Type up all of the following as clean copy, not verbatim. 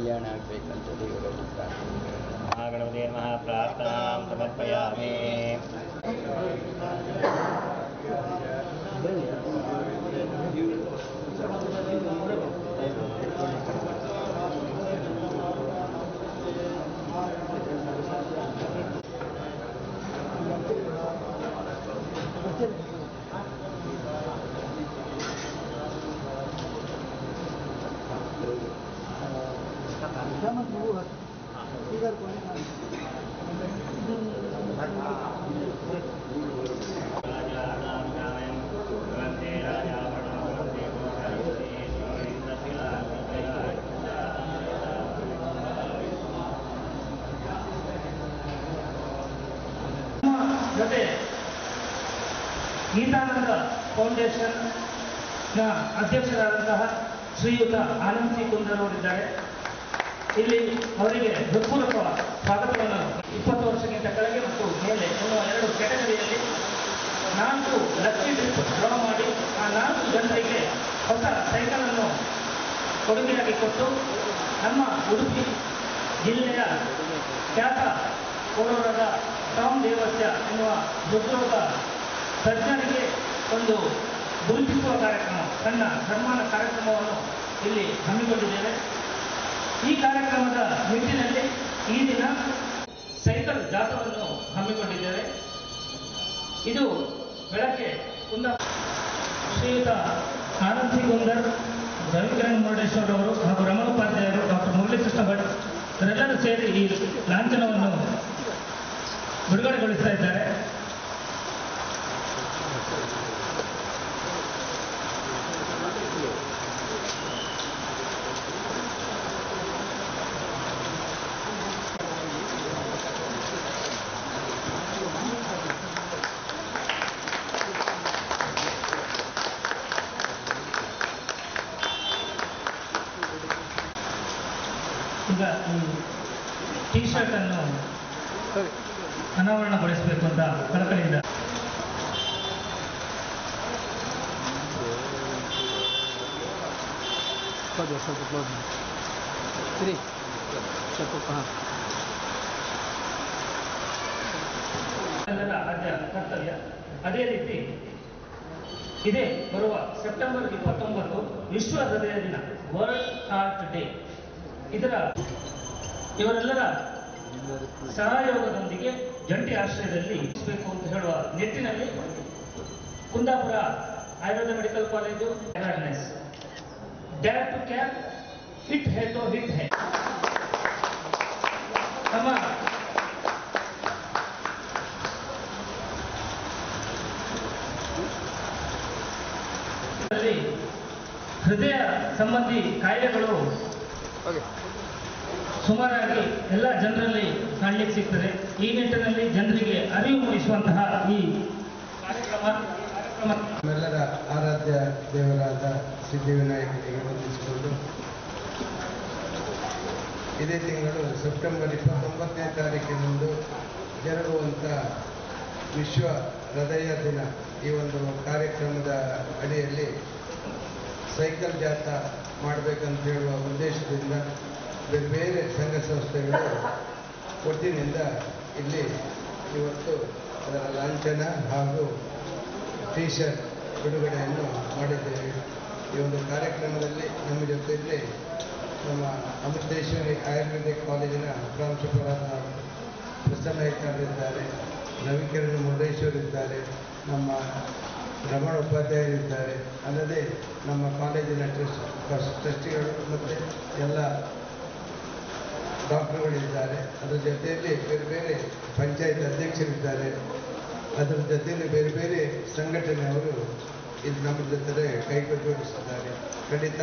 ಕಲ್ಯಾಣ ಆಗಬೇಕಂತ ದೇವರಲ್ಲಿ ಪ್ರಾರ್ಥನೆ. ಮಹಾಗಣಪತಿ ನಮಃ. ಪ್ರಾರ್ಥನಾಂ ಸಮರ್ಪಯಾಮಿ. ಜೊತೆ ಗೀತಾನಂದ ಫೌಂಡೇಶನ್ನ ಅಧ್ಯಕ್ಷರಾದಂತಹ ಶ್ರೀಯುತ ಆನಂದ್ ಸಿ ಕುಂದರ್ ಅವರಿದ್ದಾರೆ. ಇಲ್ಲಿ ಅವರಿಗೆ ಹೃತ್ಪೂರ್ವಕ ಸ್ವಾಗತವನ್ನು 20 ವರ್ಷಕ್ಕಿಂತ ಕೆಳಗೆ ಮತ್ತು ಮೇಲೆ ಎನ್ನುವ 2 ಕ್ಯಾಟಗರಿಯಲ್ಲಿ 4 ಲಕ್ಕಿ ಡ್ರಿಪ್ ಡ್ರಾ ಮಾಡಿ ಆ 4 ಜನರಿಗೆ ಹೊಸ ಸೈಕಲನ್ನು ಕೊಡುಗೆಯಾಗಿ ಕೊಟ್ಟು ನಮ್ಮ ಉಡುಪಿ ಜಿಲ್ಲೆಯ ಖ್ಯಾತ ಕೋಲಾರದ ಟಾಮ್ ದೇವಸ್ಯ ಎನ್ನುವ ಹೃದ್ರೋಗ ತಜ್ಞರಿಗೆ ಒಂದು ಗುರುತಿಸುವ ಕಾರ್ಯಕ್ರಮ, ಸಣ್ಣ ಸನ್ಮಾನ ಕಾರ್ಯಕ್ರಮವನ್ನು ಇಲ್ಲಿ ಹಮ್ಮಿಕೊಂಡಿದ್ದೇವೆ. ಈ ಕಾರ್ಯಕ್ರಮದ ನಿಟ್ಟಿನಲ್ಲಿ ಈ ದಿನ ಸೈಕಲ್ ಜಾಥವನ್ನು ಹಮ್ಮಿಕೊಂಡಿದ್ದೇವೆ. ಇದು ಬೆಳಗ್ಗೆ ಶ್ರೀಯುತ ಆನಂದ್ ಸಿ ಕುಂದರ್, ರವಿಕಿರಣ್ ಮುರುಡೇಶ್ವರ್ ಅವರು ಹಾಗೂ ರಮಣೋಪಾಧ್ಯಾಯರು, ಡಾಕ್ಟರ್ ಮುರಳೀಕೃಷ್ಣ ಭಟ್ ಇವರೆಲ್ಲರೂ ಸೇರಿ ಈ ಲಾಂಛನವನ್ನು ಬಿಡುಗಡೆಗೊಳಿಸ್ತಾ ಇದ್ದಾರೆ. ಈಗ ಈ ಟಿ ಶರ್ಟ್ ಅನ್ನು ಅನಾವರಣಗೊಳಿಸಬೇಕು ಅಂತ ಕಳಕಳಿಯಿಂದ ಎಲ್ಲರ ಆದ್ಯ ಕರ್ತವ್ಯ. ಅದೇ ರೀತಿ ಇದೇ ಬರುವ ಸೆಪ್ಟೆಂಬರ್ 29 ವಿಶ್ವ ಹೃದಯ ದಿನ, ವರ್ಲ್ಡ್ ಹಾರ್ಟ್ ಡೇ. ಇವರೆಲ್ಲರ ಸಹಯೋಗದೊಂದಿಗೆ ಜಂಟಿ ಆಶ್ರಯದಲ್ಲಿ ಇರಿಸಬೇಕು ಅಂತ ಹೇಳುವ ನಿಟ್ಟಿನಲ್ಲಿ Kundapura Ayurveda medical college awareness ಡ್ಯಾರ್ ಟು ಕ್ಯಾಪ್ ಹಿಟ್ ಹೇ ಟು ಹಿಟ್ ಹೇ ನಮ್ಮ ಹೃದಯ ಸಂಬಂಧಿ ಕಾಯಿಲೆಗಳು ಸುಮಾರಾಗಿ ಎಲ್ಲ ಜನರಲ್ಲಿ ಕಾಣಲಿಕ್ಕೆ ಸಿಗ್ತದೆ. ಈ ನಿಟ್ಟಿನಲ್ಲಿ ಜನರಿಗೆ ಅರಿವು ಮೂಡಿಸುವಂತಹ ಈ ಕಾರ್ಯಕ್ರಮ ನಮ್ಮೆಲ್ಲರ ಆರಾಧ್ಯ ದೇವರಾದ ಸಿದ್ಧಿವಿನಾಯಕನಿಗೆ ವಂದಿಸಿಕೊಂಡು ಇದೇ ತಿಂಗಳು ಸೆಪ್ಟೆಂಬರ್ 29ನೇ ತಾರೀಕಿನಂದು ಜರುಗುವಂಥ ವಿಶ್ವ ಹೃದಯ ದಿನ ಈ ಒಂದು ಕಾರ್ಯಕ್ರಮದ ಅಡಿಯಲ್ಲಿ ಸೈಕಲ್ ಜಾಥಾ ಮಾಡಬೇಕಂತ ಹೇಳುವ ಉದ್ದೇಶದಿಂದ ಬೇರೆ ಬೇರೆ ಸಂಘ ಸಂಸ್ಥೆಗಳು ಒಟ್ಟಿನಿಂದ ಇಲ್ಲಿ ಇವತ್ತು ಅದರ ಲಾಂಛನ ಹಾಗೂ ಟಿ ಶರ್ಟ್ ಬಿಡುಗಡೆಯನ್ನು ಮಾಡಿದ್ದೇವೆ. ಈ ಒಂದು ಕಾರ್ಯಕ್ರಮದಲ್ಲಿ ನಮ್ಮ ಜೊತೆಯಲ್ಲಿ ನಮ್ಮ ಅಮೃತೇಶ್ವರಿ ಆಯುರ್ವೇದಿಕ್ ಕಾಲೇಜಿನ ಪ್ರಾಂಶುಪಾಲರಾದ ಪ್ರಸನ್ನ ಇದ್ದಾರೆ, ರವಿಕಿರಣ್ ಮುರುಡೇಶ್ವರ್ ಇದ್ದಾರೆ, ನಮ್ಮ ರಮಣ ಉಪಾಧ್ಯಾಯರಿದ್ದಾರೆ, ಅಲ್ಲದೆ ನಮ್ಮ ಕಾಲೇಜಿನ ಟ್ರಸ್ಟಿಗಳು ಮತ್ತು ಎಲ್ಲ ಡಾಕ್ಟರ್ಗಳಿದ್ದಾರೆ. ಅದರ ಜೊತೆಯಲ್ಲಿ ಬೇರೆ ಬೇರೆ ಪಂಚಾಯತ್ ಅಧ್ಯಕ್ಷರಿದ್ದಾರೆ. ಅದರ ಜೊತೆಯಲ್ಲಿ ಬೇರೆ ಬೇರೆ ಸಂಘಟನೆಯವರು ಇದು ನಮ್ಮ ಜೊತೆ ಕೈಗೊಳಿಸಿದ್ದಾರೆ. ಖಂಡಿತ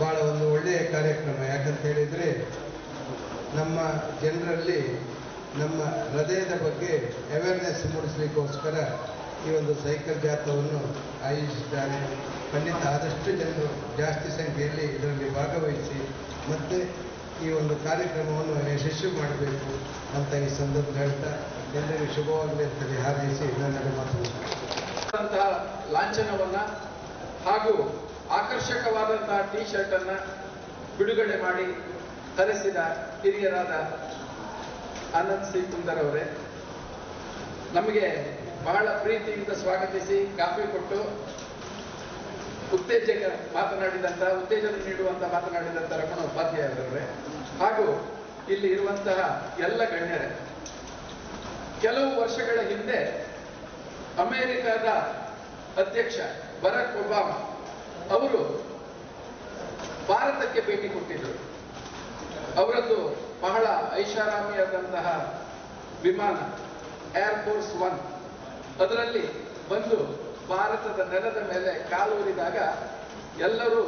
ಭಾಳ ಒಂದು ಒಳ್ಳೆಯ ಕಾರ್ಯಕ್ರಮ. ಯಾಕಂತ ಹೇಳಿದರೆ ನಮ್ಮ ಜನರಲ್ಲಿ ನಮ್ಮ ಹೃದಯದ ಬಗ್ಗೆ ಅವೇರ್ನೆಸ್ ಮೂಡಿಸಲಿಕ್ಕೋಸ್ಕರ ಈ ಒಂದು ಸೈಕಲ್ ಜಾಥವನ್ನು ಆಯೋಜಿಸಿದ್ದಾರೆ. ಖಂಡಿತ ಆದಷ್ಟು ಜನರು ಜಾಸ್ತಿ ಸಂಖ್ಯೆಯಲ್ಲಿ ಇದರಲ್ಲಿ ಭಾಗವಹಿಸಿ ಮತ್ತು ಈ ಒಂದು ಕಾರ್ಯಕ್ರಮವನ್ನು ಯಶಸ್ವಿ ಮಾಡಬೇಕು ಅಂತ ಈ ಸಂದರ್ಭ ಹೇಳ್ತಾ ಎಲ್ಲರಿಗೂ ಶುಭವಾಗಲಿ ಅಂತ ಹಾರೈಸಿ ನನ್ನ ಮಾತು ಲಾಂಛನವನ್ನು ಹಾಗೂ ಆಕರ್ಷಕವಾದಂತಹ ಟಿ ಶರ್ಟನ್ನು ಬಿಡುಗಡೆ ಮಾಡಿ ಹರಿಸಿದ ಹಿರಿಯರಾದ ಆನಂದ್ ಸಿ ಕುಂದರ್ ಅವರೇ, ನಮಗೆ ಬಹಳ ಪ್ರೀತಿಯಿಂದ ಸ್ವಾಗತಿಸಿ ಕಾಫಿ ಕೊಟ್ಟು ಉತ್ತೇಜನ ನೀಡುವಂತ ಮಾತನಾಡಿದಂತ ರಮಣ ಉಪಾಧ್ಯಾಯ ಅವರವರೇ, ಹಾಗೂ ಇಲ್ಲಿ ಇರುವಂತಹ ಎಲ್ಲ ಗಣ್ಯರೇ, ಕೆಲವು ವರ್ಷಗಳ ಹಿಂದೆ ಅಮೆರಿಕದ ಅಧ್ಯಕ್ಷ ಬರಾಕ್ ಒಬಾಮಾ ಅವರು ಭಾರತಕ್ಕೆ ಭೇಟಿ ಕೊಟ್ಟಿದ್ದರು. ಅವರದ್ದು ಬಹಳ ಐಷಾರಾಮಿಯಾದಂತಹ ವಿಮಾನ ಏರ್ಫೋರ್ಸ್ 1 ಅದರಲ್ಲಿ ಬಂದು ಭಾರತದ ನೆಲದ ಮೇಲೆ ಕಾಲೂರಿದಾಗ ಎಲ್ಲರೂ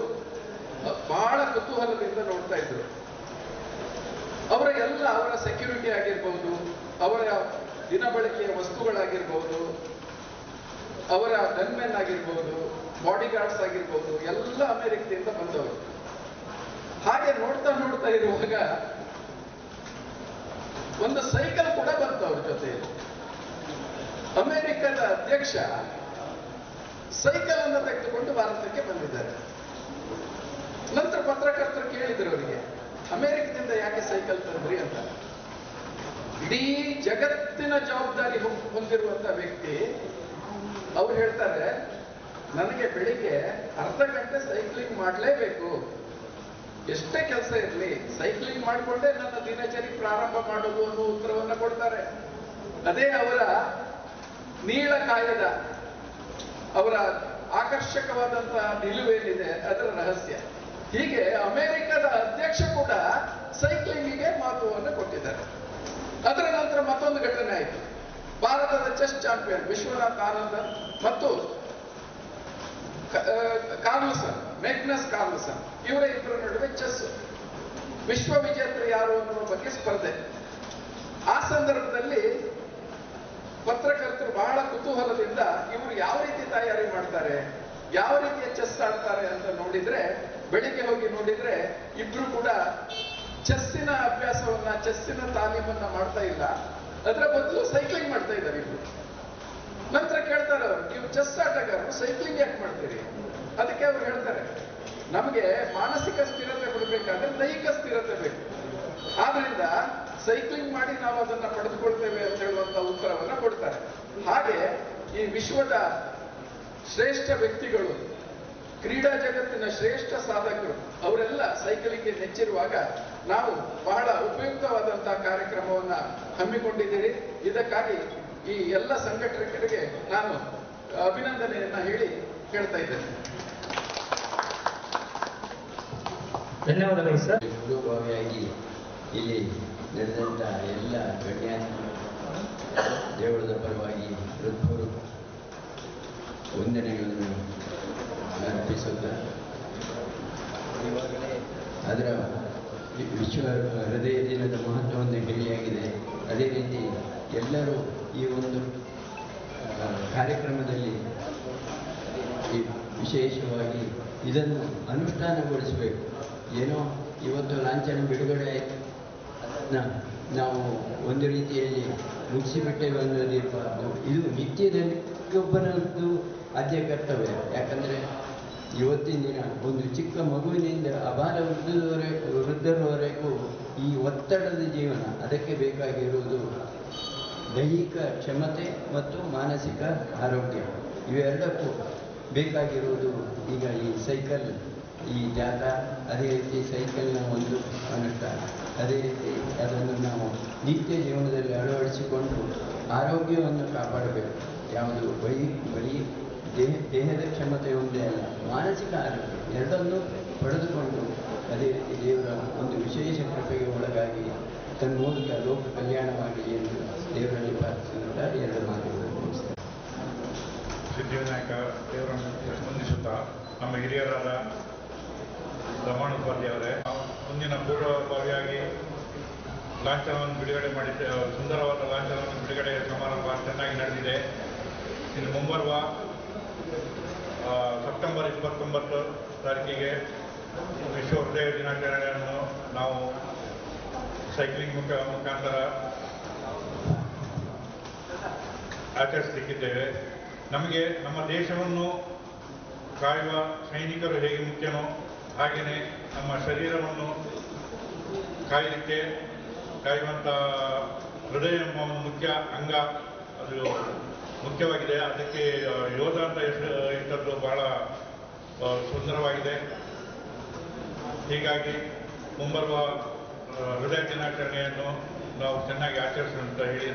ಬಹಳ ಕುತೂಹಲದಿಂದ ನೋಡ್ತಾ ಇದ್ರು. ಅವರ ಸೆಕ್ಯೂರಿಟಿ ಆಗಿರ್ಬಹುದು, ಅವರ ದಿನಬಳಕೆಯ ವಸ್ತುಗಳಾಗಿರ್ಬಹುದು, ಅವರ ಗನ್ಮೆನ್ ಆಗಿರ್ಬಹುದು, ಬಾಡಿಗಾರ್ಡ್ಸ್ ಆಗಿರ್ಬಹುದು, ಎಲ್ಲ ಅಮೆರಿಕದಿಂದ ಬಂದವರು. ಹಾಗೆ ನೋಡ್ತಾ ಇರುವಾಗ ಒಂದು ಸೈಕಲ್ ಕೂಡ ಬಂತು ಅವ್ರ ಜೊತೆ. ಅಮೆರಿಕದ ಅಧ್ಯಕ್ಷ ಸೈಕಲ್ ಅನ್ನು ತೆಗೆದುಕೊಂಡು ಭಾರತಕ್ಕೆ ಬಂದಿದ್ದಾರೆ. ನಂತರ ಪತ್ರಕರ್ತರು ಕೇಳಿದ್ರು ಅವರಿಗೆ, ಅಮೆರಿಕದಿಂದ ಯಾಕೆ ಸೈಕಲ್ ತಂದ್ರಿ ಅಂತ. ಇಡೀ ಜಗತ್ತಿನ ಜವಾಬ್ದಾರಿ ಹೊಂದಿರುವಂತ ವ್ಯಕ್ತಿ ಅವ್ರು ಹೇಳ್ತಾರೆ, ನನಗೆ ಬೆಳಿಗ್ಗೆ ಅರ್ಧ ಗಂಟೆ ಸೈಕ್ಲಿಂಗ್ ಮಾಡಲೇಬೇಕು, ಎಷ್ಟೇ ಕೆಲಸ ಇರಲಿ ಸೈಕ್ಲಿಂಗ್ ಮಾಡಿಕೊಂಡೇ ನನ್ನ ದಿನಚರಿ ಪ್ರಾರಂಭ ಮಾಡೋದು ಅನ್ನೋ ಉತ್ತರವನ್ನ ಕೊಡ್ತಾರೆ. ಅದೇ ಅವರ ನೀಳಕಾಯದ, ಅವರ ಆಕರ್ಷಕವಾದಂತಹ ನಿಲುವೇನಿದೆ ಅದರ ರಹಸ್ಯ. ಹೀಗೆ ಅಮೆರಿಕದ ಅಧ್ಯಕ್ಷ ಕೂಡ ಸೈಕ್ಲಿಂಗಿಗೆ ಮಹತ್ವವನ್ನು ಕೊಟ್ಟಿದ್ದಾರೆ. ಅದರ ನಂತರ ಮತ್ತೊಂದು ಘಟನೆ ಆಯಿತು. ಭಾರತದ ಚೆಸ್ ಚಾಂಪಿಯನ್ ವಿಶ್ವನಾಥ್ ಆನಂದನ್ ಮತ್ತು ಮ್ಯಾಗ್ನಸ್ ಕಾರ್ಲ್ಸನ್ ಇವರ ಇಬ್ಬರ ನಡುವೆ ಚೆಸ್ ವಿಶ್ವ ವಿಜೇತರು ಯಾರು ಅನ್ನುವ ಬಗ್ಗೆ ಸ್ಪರ್ಧೆ. ಆ ಸಂದರ್ಭದಲ್ಲಿ ಪತ್ರಕರ್ತರು ಬಹಳ ಕುತೂಹಲದಿಂದ ಇವರು ಯಾವ ರೀತಿ ತಯಾರಿ ಮಾಡ್ತಾರೆ, ಯಾವ ರೀತಿಯ ಚೆಸ್ ಆಡ್ತಾರೆ ಅಂತ ನೋಡಿದ್ರೆ, ಬೆಳಿಗ್ಗೆ ಹೋಗಿ ನೋಡಿದ್ರೆ ಇಬ್ರು ಕೂಡ ಚೆಸ್ಸಿನ ಅಭ್ಯಾಸವನ್ನ, ಚೆಸ್ಸಿನ ತಾಲೀಮನ್ನ ಮಾಡ್ತಾ ಇಲ್ಲ, ಅದರ ಬದಲು ಸೈಕ್ಲಿಂಗ್ ಮಾಡ್ತಾ ಇದ್ದಾರೆ ಇಬ್ರು. ನಂತರ ಕೇಳ್ತಾರೆ ಅವರು, ನೀವು ಚೆಸ್ ಆಟಗಾರರು ಸೈಕ್ಲಿಂಗ್ ಯಾಕೆ ಮಾಡ್ತೀರಿ? ಅದಕ್ಕೆ ಅವ್ರು ಹೇಳ್ತಾರೆ, ನಮಗೆ ಮಾನಸಿಕ ಸ್ಥಿರತೆ ಕೊಡಬೇಕಾದ್ರೆ ದೈಹಿಕ ಸ್ಥಿರತೆ ಬೇಕು, ಆದ್ರಿಂದ ಸೈಕ್ಲಿಂಗ್ ಮಾಡಿ ನಾವು ಅದನ್ನ ಪಡೆದುಕೊಳ್ತೇವೆ ಅಂತ ಹೇಳುವಂತ ಉತ್ತರವನ್ನ ಕೊಡ್ತಾರೆ. ಹಾಗೆ ಈ ವಿಶ್ವದ ಶ್ರೇಷ್ಠ ವ್ಯಕ್ತಿಗಳು, ಕ್ರೀಡಾ ಜಗತ್ತಿನ ಶ್ರೇಷ್ಠ ಸಾಧಕರು ಅವರೆಲ್ಲ ಸೈಕ್ಲಿಂಗ್ಗೆ ನೆಚ್ಚಿರುವಾಗ ನಾವು ಬಹಳ ಉಪಯುಕ್ತವಾದಂತಹ ಕಾರ್ಯಕ್ರಮವನ್ನ ಹಮ್ಮಿಕೊಂಡಿದ್ದೀರಿ. ಇದಕ್ಕಾಗಿ ಈ ಎಲ್ಲ ಸಂಘಟಕರಿಗೆ ನಾನು ಅಭಿನಂದನೆಯನ್ನ ಹೇಳ್ತಾ ಇದ್ದೇನೆ. ಧನ್ಯವಾದಗಳು ಸರ್. ಭಾವಿಯಾಗಿ ಇಲ್ಲಿ ನಡೆದಂಥ ಎಲ್ಲ ಗಣ್ಯ ದೇವಳದ ಪರವಾಗಿ ಹೃತ್ಪೂರ್ವಕ ವಂದನೆಗಳನ್ನು ಅರ್ಪಿಸುತ್ತಾ, ಇವಾಗಲೇ ಅದರ ವಿಶ್ವ ಹೃದಯ ದಿನದ ಮಹತ್ವವನ್ನು ಹೇಳಿಯಾಗಿದೆ. ಅದೇ ರೀತಿ ಎಲ್ಲರೂ ಈ ಒಂದು ಕಾರ್ಯಕ್ರಮದಲ್ಲಿ ವಿಶೇಷವಾಗಿ ಇದನ್ನು ಅನುಷ್ಠಾನಗೊಳಿಸಬೇಕು. ಏನೋ ಇವತ್ತು ಲಾಂಛನ ಬಿಡುಗಡೆ ಆಯಿತು, ನಾವು ಒಂದು ರೀತಿಯಲ್ಲಿ ಮುಗಿಸಿಬಿಟ್ಟೇವೆ ಅನ್ನೋದಿರಬಾರ್ದು. ಇದು ನಿತ್ಯದಲ್ಲಿ ಒಬ್ಬನದ್ದು ಆದ್ಯ ಕರ್ತವ್ಯ. ಯಾಕಂದರೆ ಇವತ್ತಿನ ದಿನ ಒಂದು ಚಿಕ್ಕ ಮಗುವಿನಿಂದ ಅಪಾರ ವೃದ್ಧರವರೆಗೂ ಈ ಒತ್ತಡದ ಜೀವನ, ಅದಕ್ಕೆ ಬೇಕಾಗಿರುವುದು ದೈಹಿಕ ಕ್ಷಮತೆ ಮತ್ತು ಮಾನಸಿಕ ಆರೋಗ್ಯ. ಇವೆರಡಕ್ಕೂ ಬೇಕಾಗಿರುವುದು ಈಗ ಈ ಸೈಕಲ್, ಈ ಜಾಥಾ, ಅದೇ ರೀತಿ ಸೈಕಲ್ನ ಒಂದು ಅನುಷ್ಠಾನ, ಅದೇ ರೀತಿ ಅದನ್ನು ನಾವು ನಿತ್ಯ ಜೀವನದಲ್ಲಿ ಅಳವಡಿಸಿಕೊಂಡು ಆರೋಗ್ಯವನ್ನು ಕಾಪಾಡಬೇಕು. ಯಾವುದು ಬರೀ ದೇಹದ ಕ್ಷಮತೆ ಒಂದೇ ಅಲ್ಲ, ಮಾನಸಿಕ ಆರೋಗ್ಯ ಎರಡನ್ನೂ ಪಡೆದುಕೊಂಡು ಅದೇ ರೀತಿ ದೇವರ ಒಂದು ವಿಶೇಷ ಕೃಪೆಗೆ ಒಳಗಾಗಿ ತನ್ನ ಮೂಲಕ ಲೋಕ ಕಲ್ಯಾಣವಾಗಲಿ ಎಂದು ದೇವರಲ್ಲಿ ಪ್ರಾರ್ಥಿಸುತ್ತಾ ಎರಡು ಮಾತುಗಳನ್ನು ಮುಗಿಸ್ತಾರೆ. ಸಿದ್ಧಿವಿನಾಯಕ ದೇವರನ್ನು ವಂದಿಸುತ್ತಾ ನಮ್ಮ ಹಿರಿಯರಾದ ರಮಣ ಉಪಾಧ್ಯಾಯವರೇ ಮುಂದಿನ ಪೂರ್ವಭಾವಿಯಾಗಿ ಲಾಂಛನವನ್ನು ಬಿಡುಗಡೆ ಮಾಡಿದ್ದೆ. ಸುಂದರವಾದ ಲಾಂಛನವನ್ನು ಬಿಡುಗಡೆ ಸಮಾರಂಭ ಚೆನ್ನಾಗಿ ನಡೆದಿದೆ. ಇನ್ನು ಮುಂಬರುವ ಸೆಪ್ಟೆಂಬರ್ 29 ತಾರೀಕಿಗೆ ವಿಶ್ವ ಹೃದಯ ದಿನಾಚರಣೆಯನ್ನು ನಾವು ಸೈಕ್ಲಿಂಗ್ ಮುಖಾಂತರ ಆಚರಿಸಲಿಕ್ಕಿದ್ದೇವೆ. ನಮಗೆ ನಮ್ಮ ದೇಶವನ್ನು ಕಾಯುವ ಸೈನಿಕರು ಹೇಗೆ ಮುಖ್ಯನೋ ಹಾಗೆಯೇ ನಮ್ಮ ಶರೀರವನ್ನು ಕಾಯುವಂಥ ಹೃದಯ ಎಂಬ ಒಂದು ಮುಖ್ಯ ಅಂಗ, ಅದು ಮುಖ್ಯವಾಗಿದೆ. ಅದಕ್ಕೆ ಯೋಧ ಅಂತ ಇಟ್ಟದ್ದು ಬಹಳ ಸುಂದರವಾಗಿದೆ. ಹೀಗಾಗಿ ಮುಂಬರುವ ಹೃದಯ ದಿನಾಚರಣೆಯನ್ನು ನಾವು ಚೆನ್ನಾಗಿ ಆಚರಿಸೋಣ ಅಂತ ಹೇಳಿ